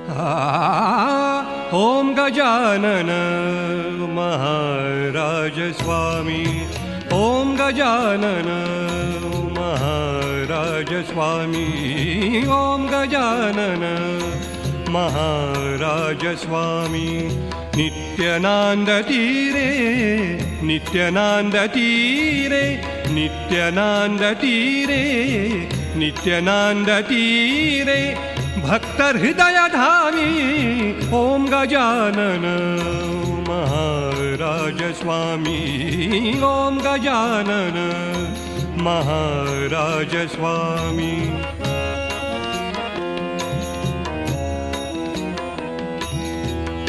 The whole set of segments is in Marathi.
ओम गजानन महाराज स्वामी, ओम गजानन महाराज स्वामी, ओम गजानन महाराज स्वामी. नित्यानंद तीरे, नित्यानंद तीरे, नित्यानंद तीरे, नित्यानंद तीरे, भक्त हृदय धामी. ओम गजानन महाराज स्वामी, ओम गजानन महाराज स्वामी.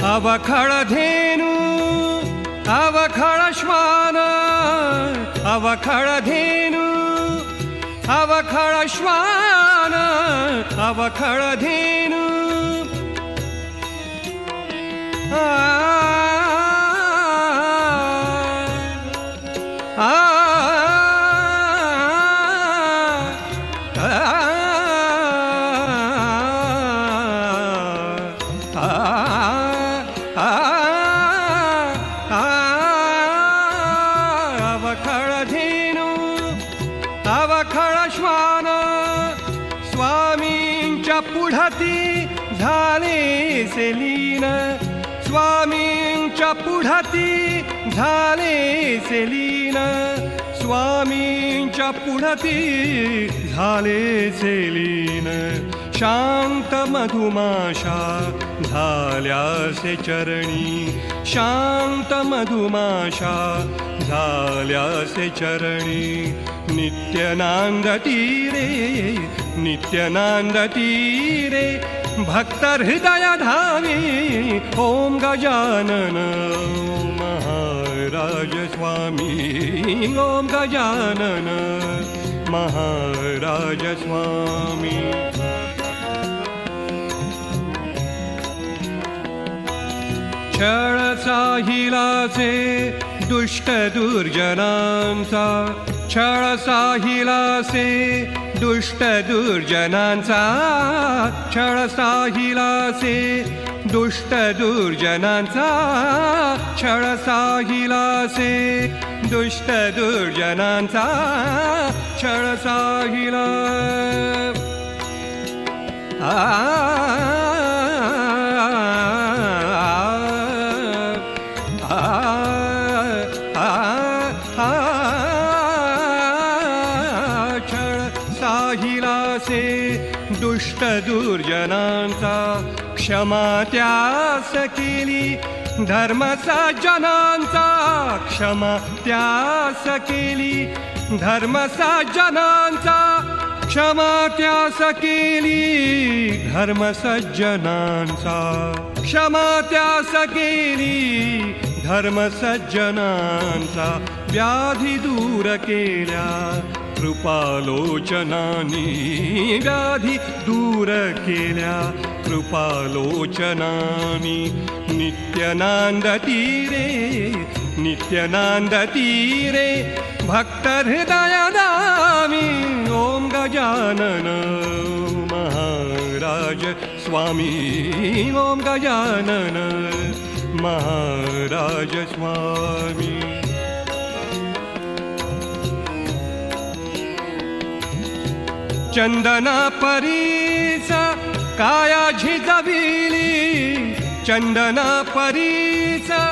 अवखळ धेनु, अवखळ श्वान, अवखळ धेनु, अवखळ श्वान, अवखळ धेनु. अवखळ धेनु, अवखळ श्वान, स्वामींच्या पुढती झाले सेलीन, स्वामींच्या पुढती झाले सेलीन, स्वामींच्या पुढती झाले सेलीन. शांत मधुमाशा झाल्यासे चरणी, शांत मधुमाशा झाल्यासे चरणी. नित्यानंद तीरे, नित्यानंद तीरे, भक्त हृदय धामी. ओम गजानन महाराज स्वामी, ओम गजानन महाराज स्वामी. छळ साहिलाचे दुष्ट दुर्जनांचा, छळ साहिलाचे दुष्ट दुर्जनांचा, छळ साहिलाचे दुष्ट दुर्जनांचा, छळ साहिलाचे दुष्ट दुर्जनांचा, छळ साहिला. छळ साहिलासे दुष्ट दुर्जनांचा, क्षमा त्यास केली धर्म सज्जनांचा, क्षमा त्यास केली धर्म सज्जनांचा, क्षमा त्यास केली धर्म सज्जनांचा, क्षमा त्यास केली धर्म सज्जनांचा. व्याधी दूर केल्या कृपालोचनानी, व्याधी दूर केल्या कृपालोचनानी. नित्यानंद तीरे, नित्यानंद तीरे, भक्त हृदय धामी. ओम गजानन महाराज स्वामी, ओम गजानन महाराज स्वामी. चंदना परीचा काया झिजविली, चंदना परीचा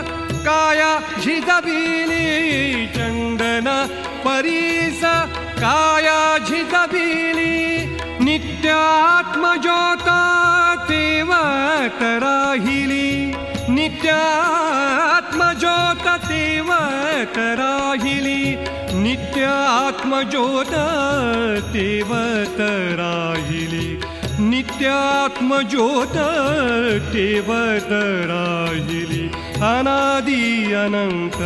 काया झिजविली, चंदना परीचा काया झिजविली. नित्यात्मज्योता तेवत राहिली, नित्यात्मज्योत तेवत राहिली, नित्यात्मज्योत तेवत राहिली, नित्यात्मज्योत तेवत राहिली. अनादि अनंत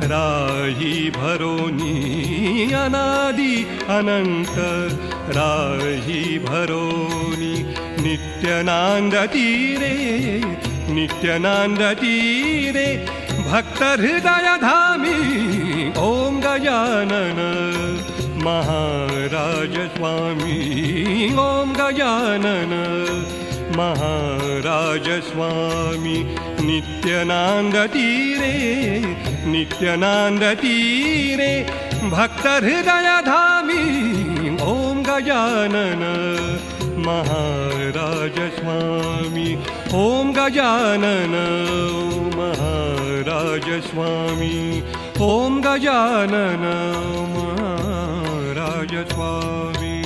राही भरोनी, अनादि अनंत राही भरोनी. नित्यानंद तीरे, नित्यानंद तीरे, भक्त हृदय धामी. ओम गजानन महाराज स्वामी, ओम गजानन महाराज स्वामी नित्यानंद तीरे भक्त हृदय धामी ओम गजानन महाराज स्वामी ओम गजानन महाराज स्वामी ओम गजानन महाराज स्वामी।